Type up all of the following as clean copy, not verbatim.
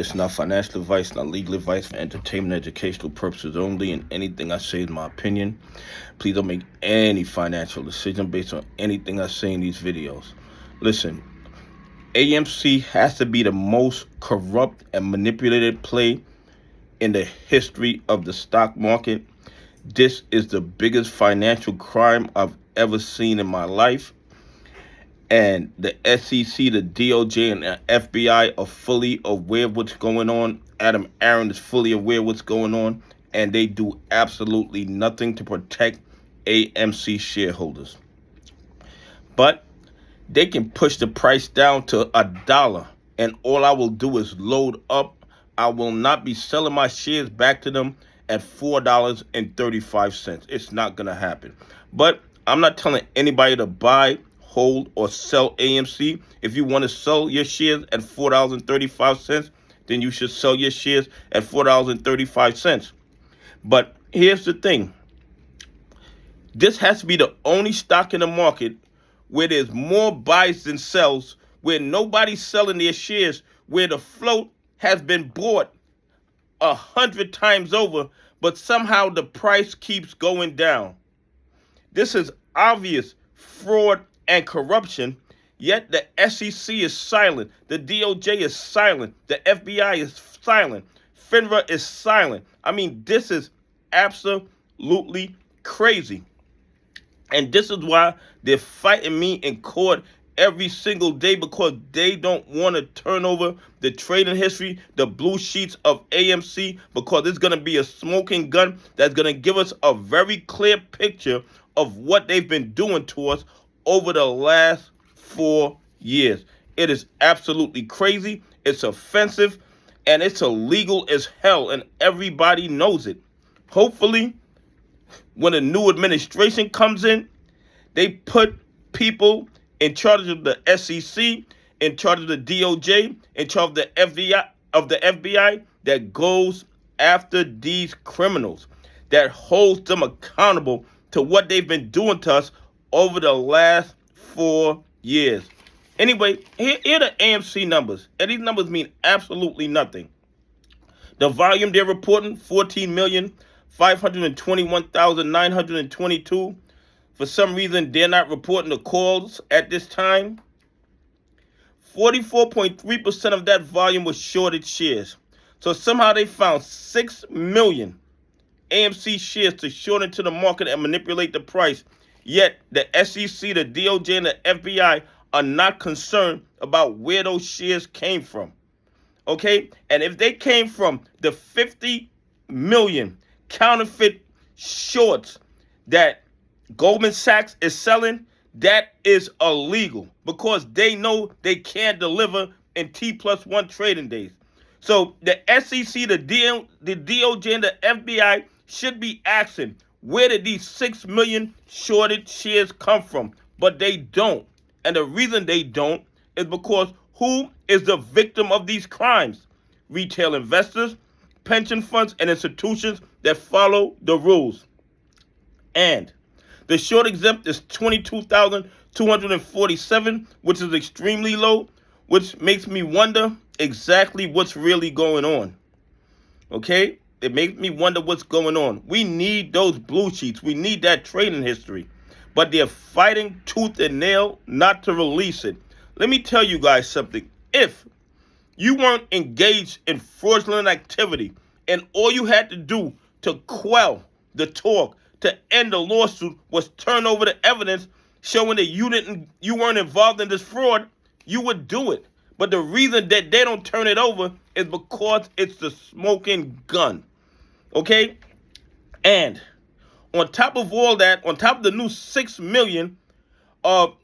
This is not financial advice, not legal advice, for entertainment, educational purposes only, and anything I say is my opinion. Please don't make any financial decision based on anything I say in these videos. Listen, AMC has to be the most corrupt and manipulated play in the history of the stock market. This is the biggest financial crime I've ever seen in my life. And the SEC, the DOJ, and the FBI are fully aware of what's going on. Adam Aaron is fully aware of what's going on, and they do absolutely nothing to protect AMC shareholders. But they can push the price down to $1, and all I will do is load up. I will not be selling my shares back to them at $4.35. It's not going to happen. But I'm not telling anybody to buy, hold, or sell AMC. If you want to sell your shares at $4.35, then you should sell your shares at $4.35. But here's the thing. This has to be the only stock in the market where there's more buys than sells, where nobody's selling their shares, where the float has been bought 100 times over, but somehow the price keeps going down. This is obvious fraud and corruption, yet the SEC is silent, the DOJ is silent, the FBI is silent, FINRA is silent. I mean, this is absolutely crazy. And this is why they're fighting me in court every single day, because they don't want to turn over the trading history, the blue sheets of AMC, because it's going to be a smoking gun that's going to give us a very clear picture of what they've been doing to us over the last 4 years. It is absolutely crazy. It's offensive, and it's illegal as hell, and everybody knows it. Hopefully, when a new administration comes in, they put people in charge of the SEC, in charge of the DOJ, in charge of the FBI that goes after these criminals, that holds them accountable to what they've been doing to us over the last 4 years. Anyway, here are the AMC numbers, and these numbers mean absolutely nothing. The volume they're reporting, 14,521,922. For some reason, they're not reporting the calls at this time. 44.3% of that volume was shorted shares. So somehow they found 6 million AMC shares to short into the market and manipulate the price. Yet the SEC, the DOJ, and the FBI are not concerned about where those shares came from. Okay? And if they came from the 50 million counterfeit shorts that Goldman Sachs is selling, that is illegal, because they know they can't deliver in T+1 trading days. So the SEC, the DOJ, and the FBI should be asking, where did these 6 million shorted shares come from? But they don't. And the reason they don't is because who is the victim of these crimes? Retail investors, pension funds, and institutions that follow the rules. And the short exempt is 22,247, which is extremely low, which makes me wonder exactly what's really going on. Okay? It makes me wonder what's going on. We need those blue sheets. We need that trading history. But they're fighting tooth and nail not to release it. Let me tell you guys something. If you weren't engaged in fraudulent activity and all you had to do to quell the talk, to end the lawsuit, was turn over the evidence showing that you weren't involved in this fraud, you would do it. But the reason that they don't turn it over is because it's the smoking gun. Okay? And on top of all that, on top of the new 6 million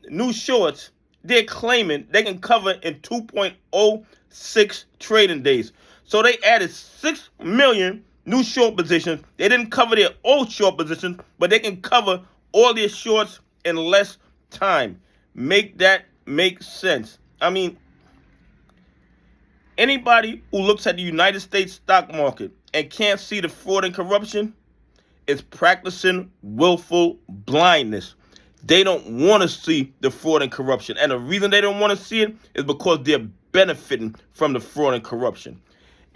new shorts, they're claiming they can cover in 2.06 trading days. So they added 6 million new short positions. They didn't cover their old short positions, but they can cover all their shorts in less time. Make that make sense. I mean, anybody who looks at the United States stock market and can't see the fraud and corruption is practicing willful blindness. They don't want to see the fraud and corruption. And the reason they don't want to see it is because they're benefiting from the fraud and corruption.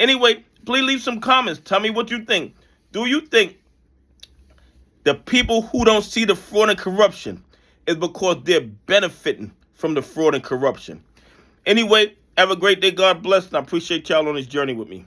Anyway, please leave some comments. Tell me what you think. Do you think the people who don't see the fraud and corruption is because they're benefiting from the fraud and corruption? Anyway, have a great day. God bless, and I appreciate y'all on this journey with me.